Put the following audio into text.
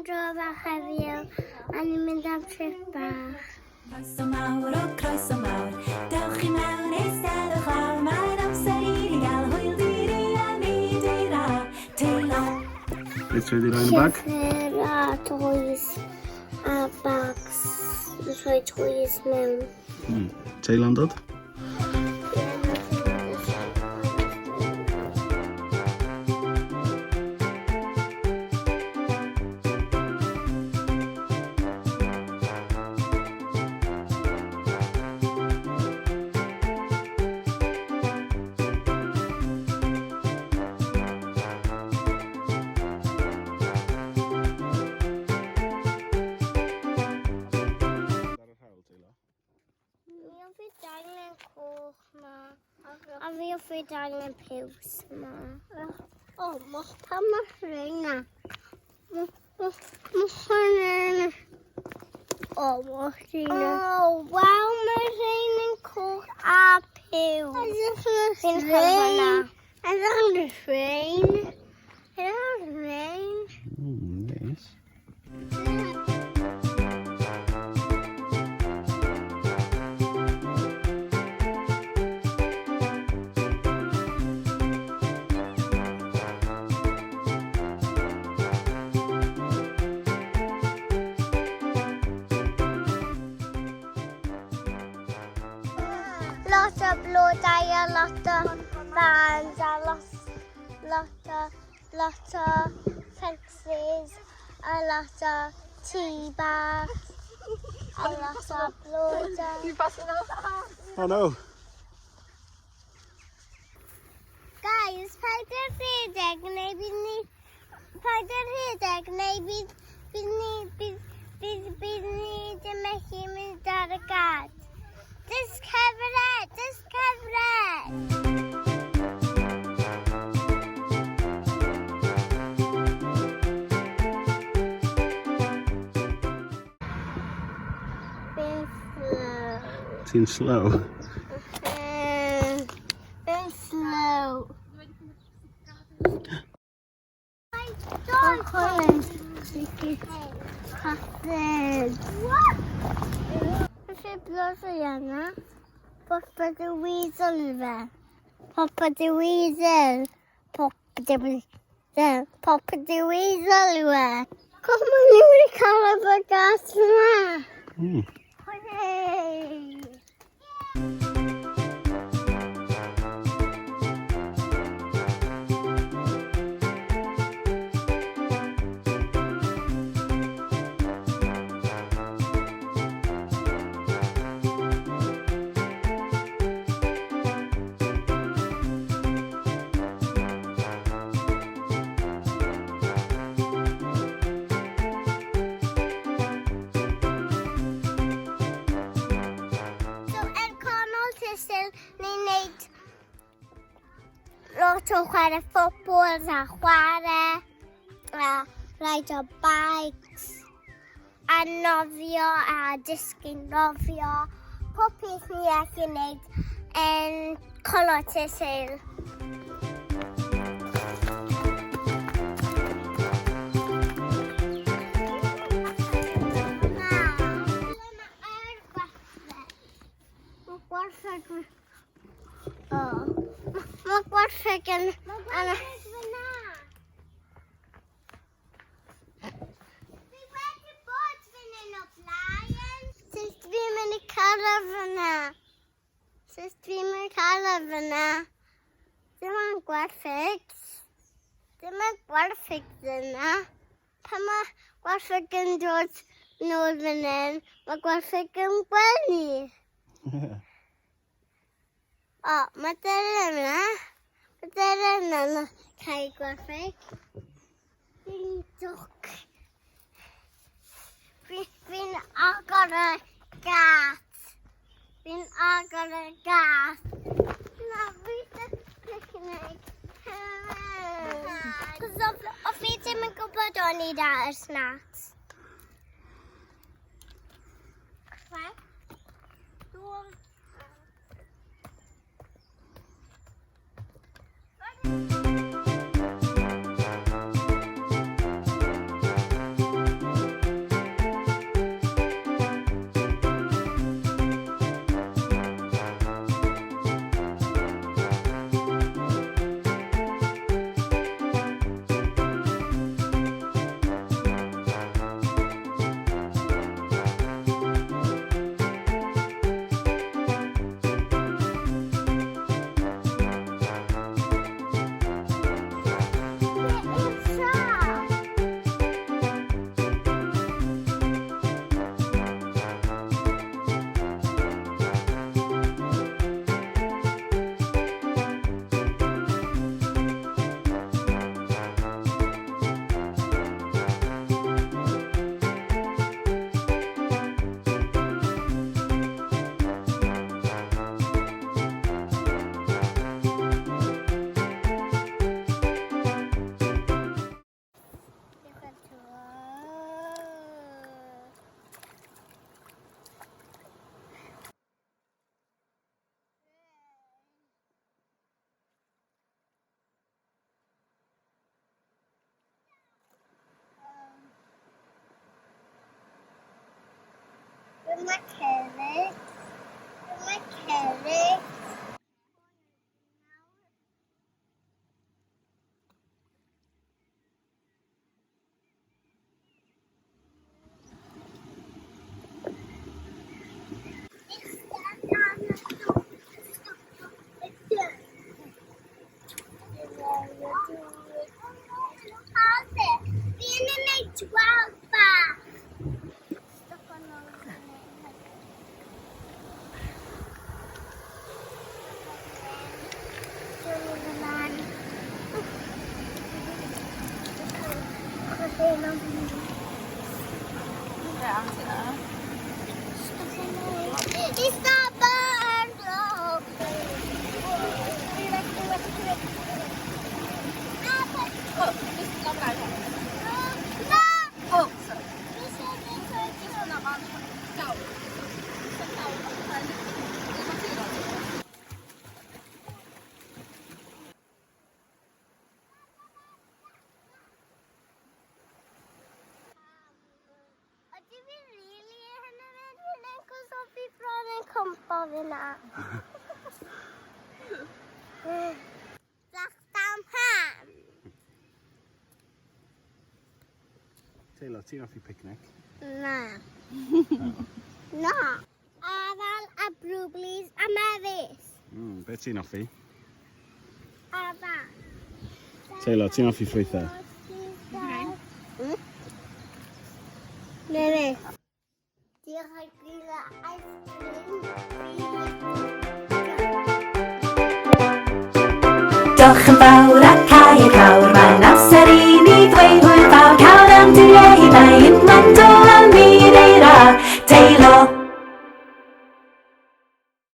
dro fach heddiw, a ni'n mynd am trip bach. Croeso mawr o croeso mawr, dewch i mewn eistedwch lawr, mae'n amser i ni gael hwyl diri a nid ei ra, teilo. Beth rhaid i roi yn y bag? Llyfr a toys a bags. Rhoi toys mewn. Teilon dod? Fi danglen coch ma. A fi danglen piws ma. O, pa mae rhaina? Mae hwnna'n... O, mae rhaina. O, waw, mae rhain yn coch a piws. Fi'n cael hwnna. Ydych yn rhain? Ydych yn rhain? Nice. Lot o blodau a lot o fans a lot o fences a lot o tea bags a lot o blodau. Oh no. Guys, paid â'r rhedeg neu bydd ni... Paid â'r rhedeg neu bydd ni ddim eich mynd ar y gad. Discover it! Discover it! Ti'n slow? Been slow. Felly blos o yna, popeth y weasel fe. Popeth y weasel. Popeth y weasel fe. Com ni wedi cael y bagas yna. Hooray! Lot o chwarae ffwtbol a chwarae a rhaid o bikes a nofio a dysgu nofio. Pob peth ni ac yn gwneud yn Colot y Sul. Mae gwartheg yn... Fi wedi bod fan hyn o blaen. Sut dwi'n mynd i cyrraedd fyna? Sut dwi'n mynd i cyrraedd fyna? Dim ond gwartheg. Dim ond gwartheg yna. Pan mae gwartheg yn dod nôl fan hyn, mae gwartheg yn gwenu. O, mae dyn yna. Mae dyn yna cael gwartheg. Fi'n dwc. Fi'n agor y gat. Fi'n agor y gat. Na, fi'n picnic. O fi ddim yn gwybod o'n i da y snacks. Dwi'n Mae cerrig. Mae cerrig. It's not bad, no. Ydw fi rili yn yr edrych yn cwrs fi bron yn cwmpo fi na. Black down ham. Taylor, ti'n off i picnic? Na. Na. Afal a brwblis a mefus. Be ti'n off i? Afal. Taylor, ti'n off i ffrwythau? Mefus. Diolch ai grila ice cream. Diolch yn fawr a cau y cawr, mae'n